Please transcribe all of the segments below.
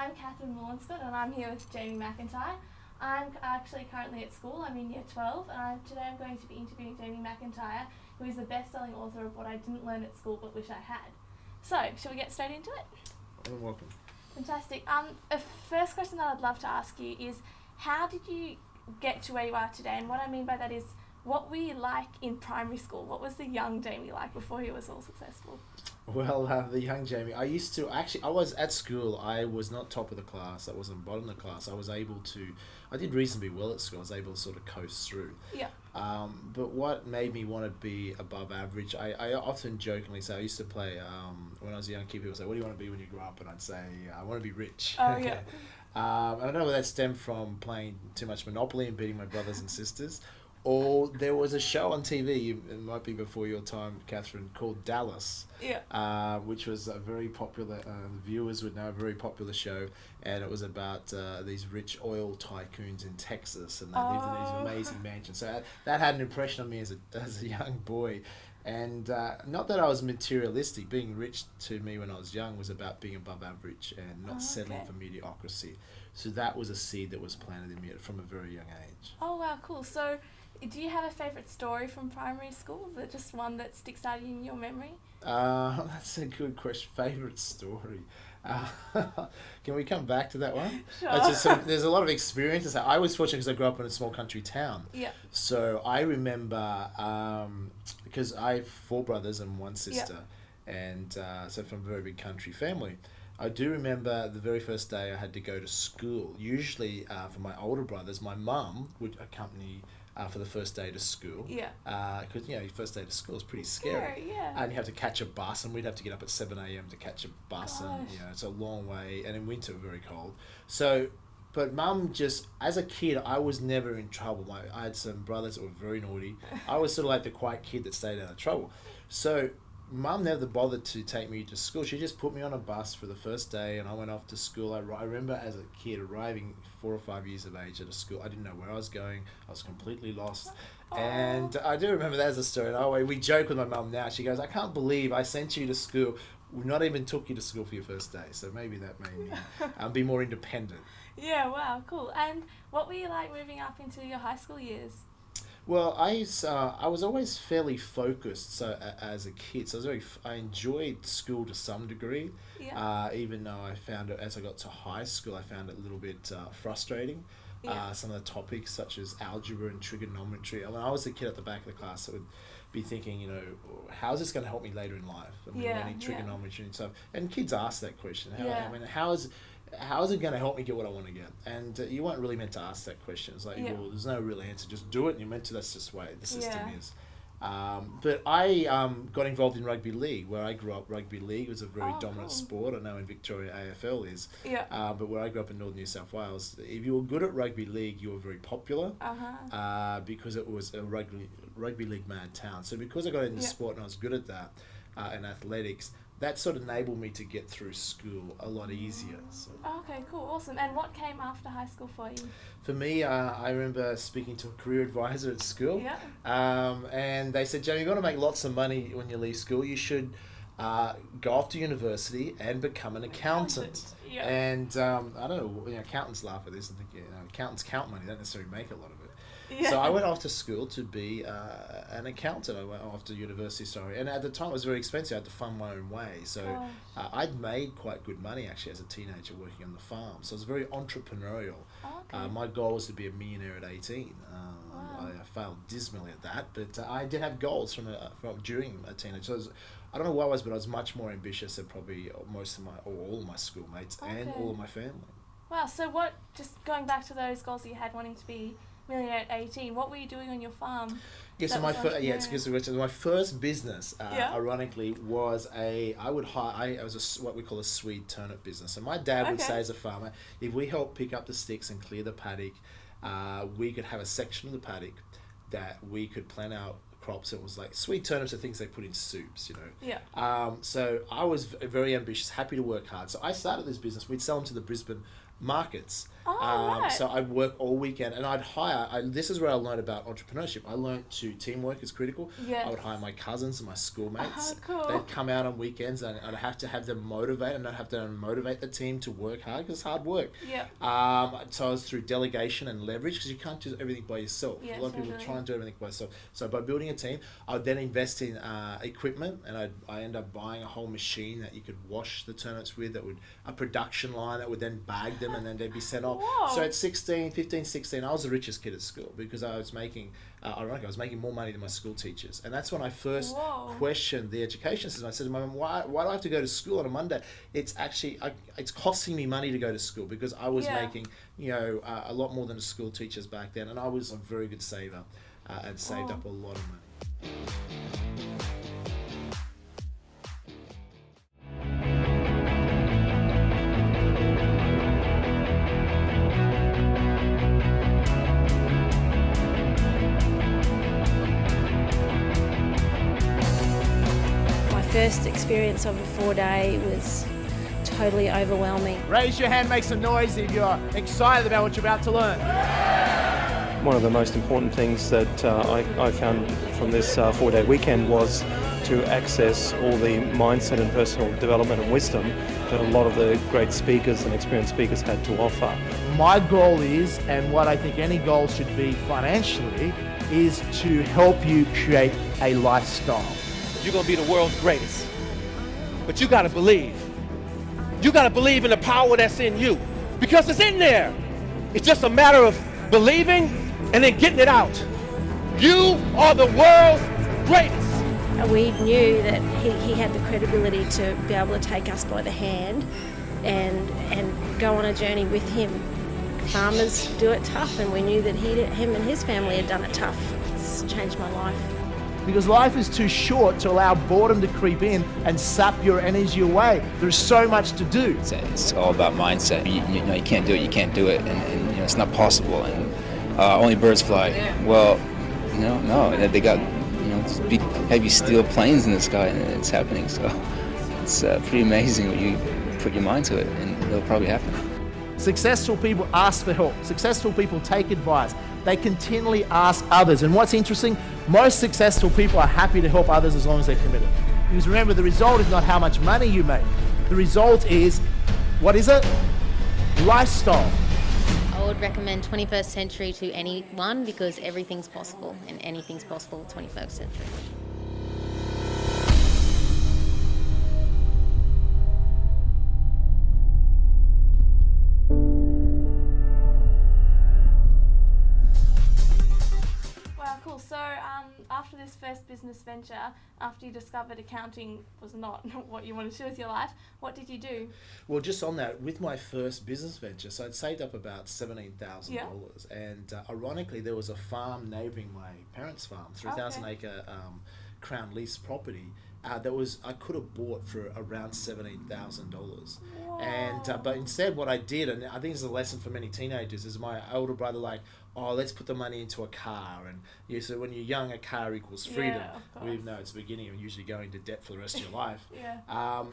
I'm Katherine and I'm here with Jamie McIntyre. I'm actually currently at school. I'm in year 12, and today I'm going to be interviewing Jamie McIntyre, who is the best-selling author of What I Didn't Learn at School But Wish I Had. So, shall we get straight into it? You're welcome. Fantastic. The first question that I'd love to ask you is, how did you get to where you are today? And what I mean by that is, what were you like in primary school? What was the young Jamie like before he was all successful? Well, the young Jamie, I was at school, I was not top of the class, I wasn't bottom of the class. I did reasonably well at school, I was able to sort of coast through. Yeah. But what made me want to be above average, I often jokingly say, I used to play, when I was a young kid, people say, what do you want to be when you grow up? And I'd say, I want to be rich. Oh, yeah. I don't know where that stemmed from, playing too much Monopoly and beating my brothers and sisters. Or there was a show on TV, it might be before your time, Katherine, called Dallas, which was a very popular, the viewers would know, a very popular show, and it was about these rich oil tycoons in Texas, and they lived in these amazing mansions. So that had an impression on me as a young boy. And not that I was materialistic. Being rich to me when I was young was about being above average and not settling for mediocrity. So that was a seed that was planted in me from a very young age. Oh, wow, cool. So do you have a favourite story from primary school? Is there just one that sticks out in your memory? That's a good question. Favourite story. Can we come back to that one? Sure. There's a lot of experiences. I was fortunate because I grew up in a small country town. Yeah. So I remember, because I have 4 brothers and 1 sister, and so from a very big country family. I do remember the very first day I had to go to school. Usually, for my older brothers, my mum would accompany for the first day to school. Yeah. Because, your first day to school is pretty scary. Yeah. And you have to catch a bus, and we'd have to get up at 7 a.m. to catch a bus. Gosh. And, it's a long way. And in winter, very cold. So, but mum just, as a kid, I was never in trouble. I had some brothers that were very naughty. I was sort of like the quiet kid that stayed out of trouble. So, Mum never bothered to take me to school. She just put me on a bus for the first day, and I went off to school. I remember as a kid arriving 4 or 5 years of age at a school. I didn't know where I was going. I was completely lost. Aww. And I do remember that as a story. And we joke with my mum now. She goes, I can't believe I sent you to school. We not even took you to school for your first day. So maybe that made me be more independent. Yeah, wow, cool. And what were you like moving up into your high school years? Well, I was always fairly focused. So as a kid, so I enjoyed school to some degree. Yeah. Even though I found it as I got to high school, I found it a little bit frustrating. Yeah. Some of the topics such as algebra and trigonometry. I mean, I was the kid at the back of the class that would be thinking, how is this going to help me later in life? Learning trigonometry and stuff. And kids ask that question. How is it going to help me get what I want to get? And you weren't really meant to ask that question. It's like, well, there's no real answer. Just do it, and you're meant to. That's just the way the system is. But I got involved in rugby league. Where I grew up, rugby league was a very dominant sport. I know in Victoria AFL is. Yeah. But where I grew up in Northern New South Wales, if you were good at rugby league, you were very popular. Because it was a rugby league mad town. So because I got into sport and I was good at that, and athletics, that sort of enabled me to get through school a lot easier. So. Okay, cool, awesome. And what came after high school for you? For me, I remember speaking to a career advisor at school. Yeah. And they said, Jamie, you're going to make lots of money when you leave school. You should go off to university and become an accountant. Yeah. And I don't know, accountants laugh at this and think, accountants count money, they don't necessarily make a lot of it. Yeah. So I went off to school to be an accountant. I went off to university, and at the time it was very expensive. I had to fund my own way. So I'd made quite good money actually as a teenager working on the farm. So I was very entrepreneurial. My goal was to be a millionaire at 18. I failed dismally at that, but I did have goals from during a teenage. So I don't know what I was, but I was much more ambitious than probably all of my schoolmates and all of my family. Wow. So just going back to those goals that you had, wanting to be millionaire at 18, what were you doing on your farm? Yeah, so my first business, ironically, was I was what we call a Swede turnip business. And my dad would say, as a farmer, if we helped pick up the sticks and clear the paddock, we could have a section of the paddock that we could plant our crops. It was like sweet turnips are things they put in soups, So I was very ambitious, happy to work hard. So I started this business. We'd sell them to the Brisbane markets. Right. So I'd work all weekend, and I'd hire. This is where I learned about entrepreneurship. I learned teamwork is critical. Yes. I would hire my cousins and my schoolmates. Cool. They'd come out on weekends, and I'd have to have them motivate, and I'd have to motivate the team to work hard because it's hard work. Yeah. So I was through delegation and leverage, because you can't do everything by yourself. Yeah, a lot of people try and do everything by themselves. So by building a team, I would then invest in equipment, and I end up buying a whole machine that you could wash the turnips with, a production line that would then bag them, and then they'd be sent off. Whoa. So at 15, 16, I was the richest kid at school, because I was making, ironically, I was making more money than my school teachers. And that's when I first questioned the education system. I said to my mum, why do I have to go to school on a Monday? It's actually, it's costing me money to go to school, because I was making, a lot more than the school teachers back then. And I was a very good saver and saved up a lot of money. First experience of a 4-day was totally overwhelming. Raise your hand, make some noise if you're excited about what you're about to learn. One of the most important things that I found from this 4-day weekend was to access all the mindset and personal development and wisdom that a lot of the great speakers and experienced speakers had to offer. My goal is, and what I think any goal should be financially, is to help you create a lifestyle. You're going to be the world's greatest. But you got to believe. You got to believe in the power that's in you, because it's in there. It's just a matter of believing and then getting it out. You are the world's greatest. We knew that he had the credibility to be able to take us by the hand and go on a journey with him. Farmers do it tough, and we knew that him and his family had done it tough. It's changed my life. Because life is too short to allow boredom to creep in and sap your energy away. There's so much to do. It's all about mindset. You can't do it, you can't do it, and it's not possible. And only birds fly. Well, no, they got big heavy steel planes in the sky, and it's happening. So it's pretty amazing when you put your mind to it, and it'll probably happen. Successful people ask for help. Successful people take advice. They continually ask others. And what's interesting, most successful people are happy to help others as long as they're committed. Because remember, the result is not how much money you make. The result is, what is it? Lifestyle. I would recommend 21st Century to anyone, because everything's possible, and anything's possible 21st century. So after this first business venture, after you discovered accounting was not what you wanted to do with your life, what did you do? Well, just on that, with my first business venture, so I'd saved up about $17,000, and ironically, there was a farm neighbouring my parents' farm, 3,000 acre crown lease property. I could have bought for around $17,000, and but instead, what I did, and I think this is a lesson for many teenagers, is my older brother let's put the money into a car, and so when you're young, a car equals freedom. Even though it's the beginning, and usually going into debt for the rest of your life.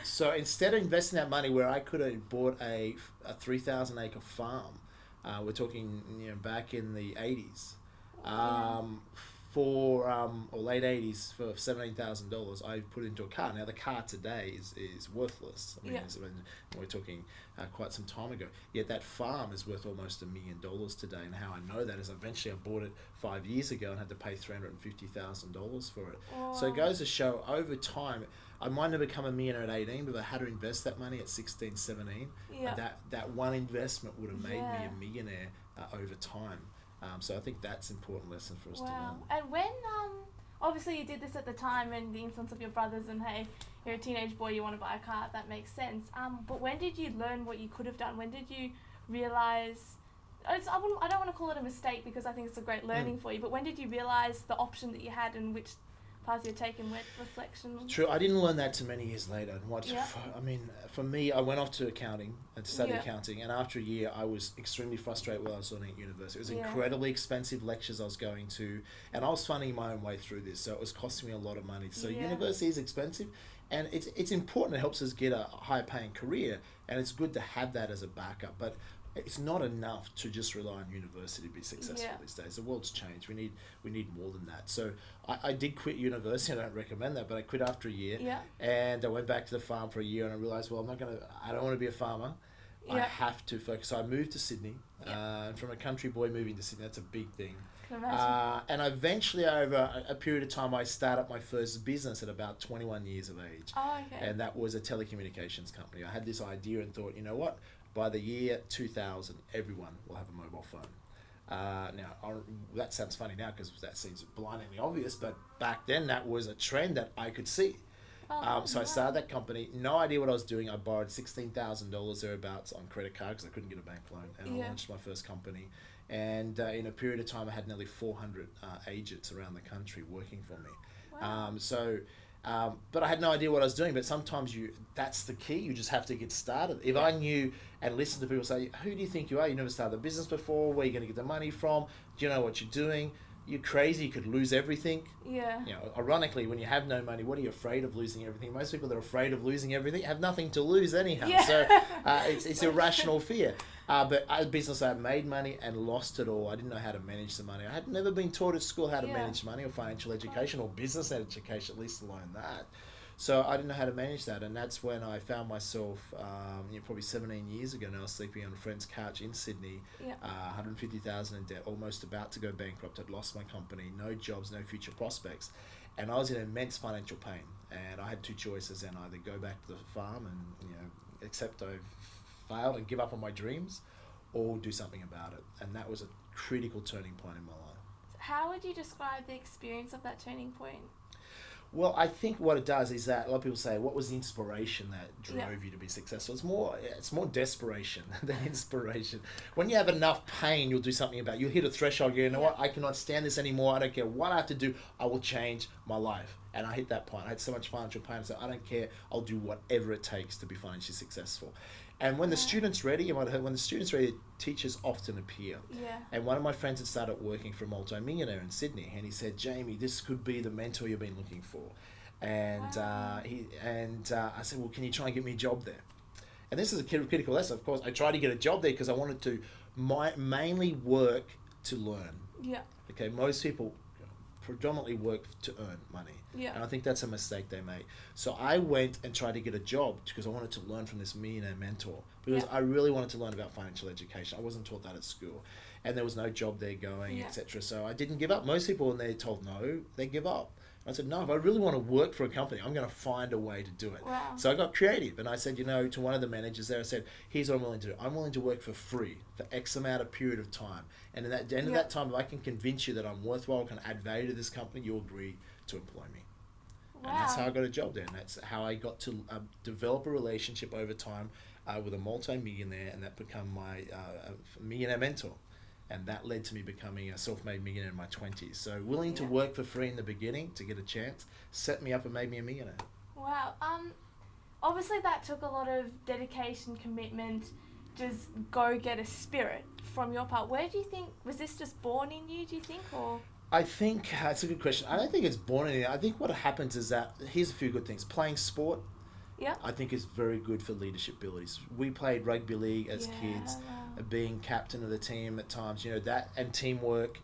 So instead of investing that money where I could have bought a 3,000 acre farm, we're talking back in the 80s. Or late 80s for $17,000, I put it into a car. Now the car today is worthless. I mean, we're talking quite some time ago. Yet that farm is worth almost $1 million today. And how I know that is eventually I bought it 5 years ago and had to pay $350,000 for it. So it goes to show over time, I might have become a millionaire at 18, but if I had to invest that money at 16, 17, that one investment would have made me a millionaire over time. So I think that's an important lesson for us to learn. And when, obviously you did this at the time and the influence of your brothers, and hey, you're a teenage boy, you want to buy a car, that makes sense. But when did you learn what you could have done? When did you realise, I don't want to call it a mistake because I think it's a great learning for you, but when did you realise the option that you had and which path you're taking with reflection? True, I didn't learn that too many years later. For me, I went off to accounting and studied accounting, and after a year I was extremely frustrated while I was learning at university. It was incredibly expensive lectures I was going to, and I was funding my own way through this, so it was costing me a lot of money. So university is expensive, and it's important. It helps us get a higher paying career, and it's good to have that as a backup. But it's not enough to just rely on university to be successful these days. The world's changed. We need more than that. So I did quit university. I don't recommend that, but I quit after a year. Yeah. And I went back to the farm for a year, and I realized, well, I don't want to be a farmer. I have to focus. So I moved to Sydney. And from a country boy moving to Sydney, that's a big thing. And eventually, over a period of time, I started up my first business at about 21 years of age. Oh, okay. And that was a telecommunications company. I had this idea and thought, you know what? By the year 2000, everyone will have a mobile phone. That sounds funny now because that seems blindingly obvious, but back then that was a trend that I could see. So I started that company, no idea what I was doing. I borrowed $16,000 thereabouts on credit card because I couldn't get a bank loan, and I launched my first company. And in a period of time, I had nearly 400 agents around the country working for me. Wow. But I had no idea what I was doing. But sometimes that's the key. You just have to get started. If I knew and listened to people say, who do you think you are? You never started a business before. Where are you going to get the money from? Do you know what you're doing? You're crazy. You could lose everything. Yeah. You know, ironically, when you have no money, what are you afraid of losing everything? Most people that are afraid of losing everything have nothing to lose anyhow. Yeah. So it's irrational fear. But a business I made money and lost it all. I didn't know how to manage the money. I had never been taught at school how to manage money or financial education or business education, at least to learn that. So I didn't know how to manage that, and that's when I found myself, probably 17 years ago now, sleeping on a friend's couch in Sydney, $150,000 in debt, almost about to go bankrupt. I'd lost my company, no jobs, no future prospects, and I was in immense financial pain. And I had two choices: and either go back to the farm and accept I've failed and give up on my dreams, or do something about it. And that was a critical turning point in my life. How would you describe the experience of that turning point? Well, I think what it does is that a lot of people say, what was the inspiration that drove you to be successful? It's more desperation than inspiration. When you have enough pain, you'll do something about it. You'll hit a threshold, you know what, I cannot stand this anymore. I don't care what I have to do. I will change my life. And I hit that point. I had so much financial pain, so I don't care. I'll do whatever it takes to be financially successful. And when the student's ready, when the student's ready, teachers often appear. Yeah. And one of my friends had started working for a multi-millionaire in Sydney, and he said, Jamie, this could be the mentor you've been looking for. And I said, well, can you try and get me a job there? And this is a critical lesson. Of course, I tried to get a job there because I wanted to mainly work to learn. Yeah. Okay, most people predominantly work to earn money. Yeah. And I think that's a mistake they make. So I went and tried to get a job because I wanted to learn from this millionaire mentor, because I really wanted to learn about financial education. I wasn't taught that at school, and there was no job there going, etc. So I didn't give up. Most people, when they're told no, they give up. I said, no, if I really want to work for a company, I'm going to find a way to do it. Wow. So I got creative, and I said, to one of the managers there, I said, here's what I'm willing to do. I'm willing to work for free for X amount of period of time. And at the end of that time, if I can convince you that I'm worthwhile, can add value to this company, you'll agree to employ me. Wow. And that's how I got a job there. And that's how I got to develop a relationship over time with a multi-millionaire, and that became my millionaire mentor. And that led to me becoming a self-made millionaire in my 20s. So willing to work for free in the beginning to get a chance set me up and made me a millionaire. Wow. Obviously that took a lot of dedication, commitment, just go-getter spirit from your part. Where do you think, was this just born in you, do you think, or? I think, that's a good question. I don't think it's born in you. I think what happens is that, here's a few good things. Playing sport, I think is very good for leadership abilities. We played rugby league as kids, being captain of the team at times, that, and teamwork,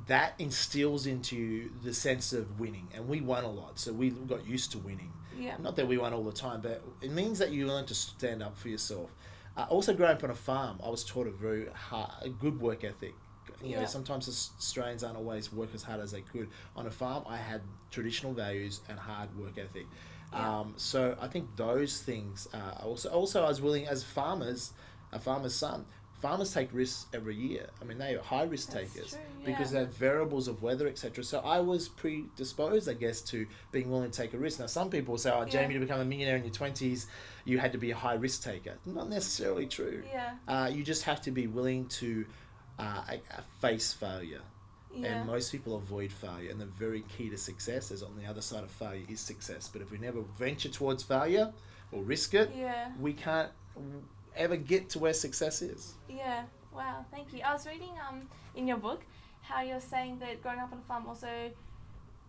that instills into you the sense of winning. And we won a lot, so we got used to winning. Yeah. Not that we won all the time, but it means that you learn to stand up for yourself. Also, growing up on a farm, I was taught a good work ethic. Sometimes Australians aren't always work as hard as they could. On a farm, I had traditional values and hard work ethic. So I think those things also I was willing, as farmers, a farmer's son, farmers take risks every year. I mean, they are high risk takers because they have variables of weather, etc. So I was predisposed, I guess, to being willing to take a risk. Now, some people say, Jamie, to become a millionaire in your 20s, you had to be a high risk taker. Not necessarily true. You just have to be willing to face failure. And most people avoid failure, and the very key to success is on the other side of failure is success. But if we never venture towards failure or risk it, we can't ever get to where success is. Wow, thank you. I was reading in your book how you're saying that growing up on a farm also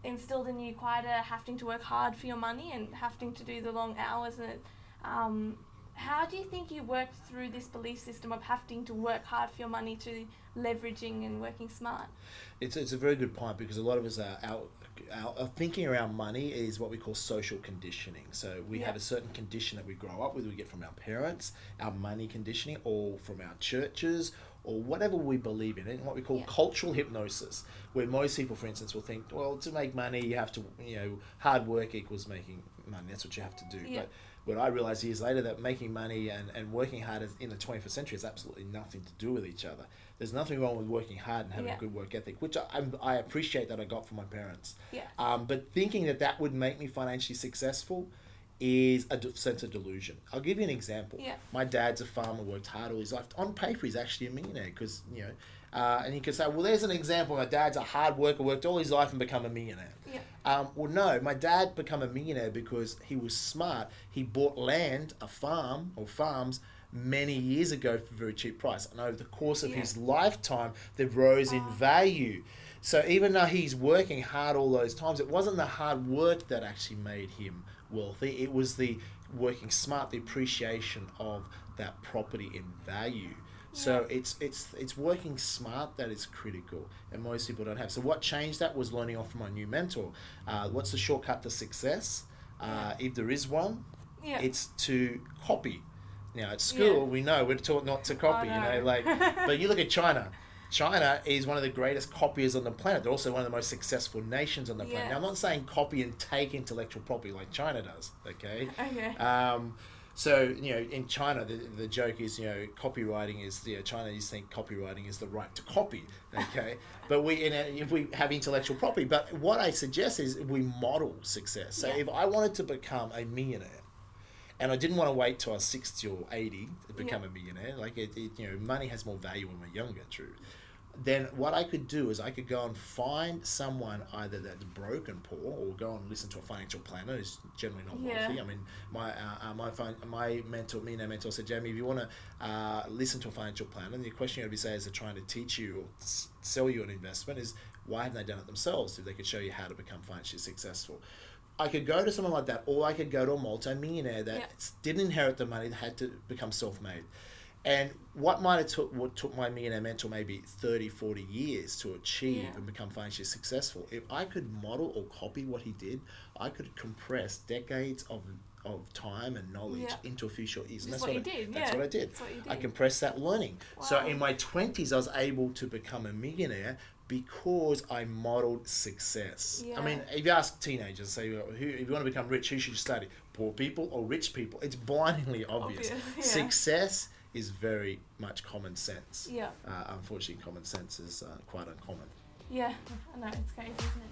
instilled in you quite a having to work hard for your money and having to do the long hours, and how do you think you worked through this belief system of having to work hard for your money to leveraging and working smart? It's a very good point, because a lot of us our thinking around money is what we call social conditioning. So we have a certain condition that we grow up with, we get from our parents, our money conditioning, or from our churches, or whatever we believe in, what we call cultural hypnosis, where most people, for instance, will think, well, to make money, you have to, hard work equals making money. That's what you have to do. Yeah. But what I realized years later, that making money and working hard in the 21st century has absolutely nothing to do with each other. There's nothing wrong with working hard and having a good work ethic, which I appreciate that I got from my parents. Yeah. But thinking that would make me financially successful is a sense of delusion. I'll give you an example. Yeah. My dad's a farmer, worked hard all his life. On paper, he's actually a millionaire, because, and you could say, well, there's an example. My dad's a hard worker, worked all his life and become a millionaire. Yeah. Well, no, my dad became a millionaire because he was smart. He bought land, a farm or farms, many years ago for a very cheap price. And over the course of his lifetime, they rose in value. So even though he's working hard all those times, it wasn't the hard work that actually made him wealthy. It was the working smart, the appreciation of that property in value. So it's working smart that is critical, and most people don't have. So what changed that was learning off from my new mentor. What's the shortcut to success? If there is one, it's to copy. Now at school, we know we're taught not to copy. But you look at China. China is one of the greatest copiers on the planet. They're also one of the most successful nations on the planet. Now I'm not saying copy and take intellectual property like China does. Okay. So, in China, the joke is, copywriting is, Chinese think copywriting is the right to copy, okay? But if we have intellectual property, but what I suggest is we model success. So if I wanted to become a millionaire, and I didn't want to wait till I was 60 or 80 to become a millionaire, money has more value when we're younger, true. Then what I could do is I could go and find someone either that's broke and poor, or go and listen to a financial planner who's generally not wealthy. I mean, my millionaire mentor said, Jamie, if you want to listen to a financial planner, the question you'd be saying is they're trying to teach you or sell you an investment is, why haven't they done it themselves if they could show you how to become financially successful? I could go to someone like that, or I could go to a multi-millionaire that didn't inherit the money, that had to become self-made. And what might have took my millionaire mentor maybe 30, 40 years to achieve and become financially successful, if I could model or copy what he did, I could compress decades of time and knowledge into a few short years. And that's what you did. That's what I did. I compressed that learning. Wow. So in my 20s, I was able to become a millionaire because I modeled success. I mean, if you ask teenagers, say, if you want to become rich, who should you study? Poor people or rich people? It's blindingly obvious. Success is very much common sense. Unfortunately, common sense is quite uncommon. I know, it's crazy, isn't it?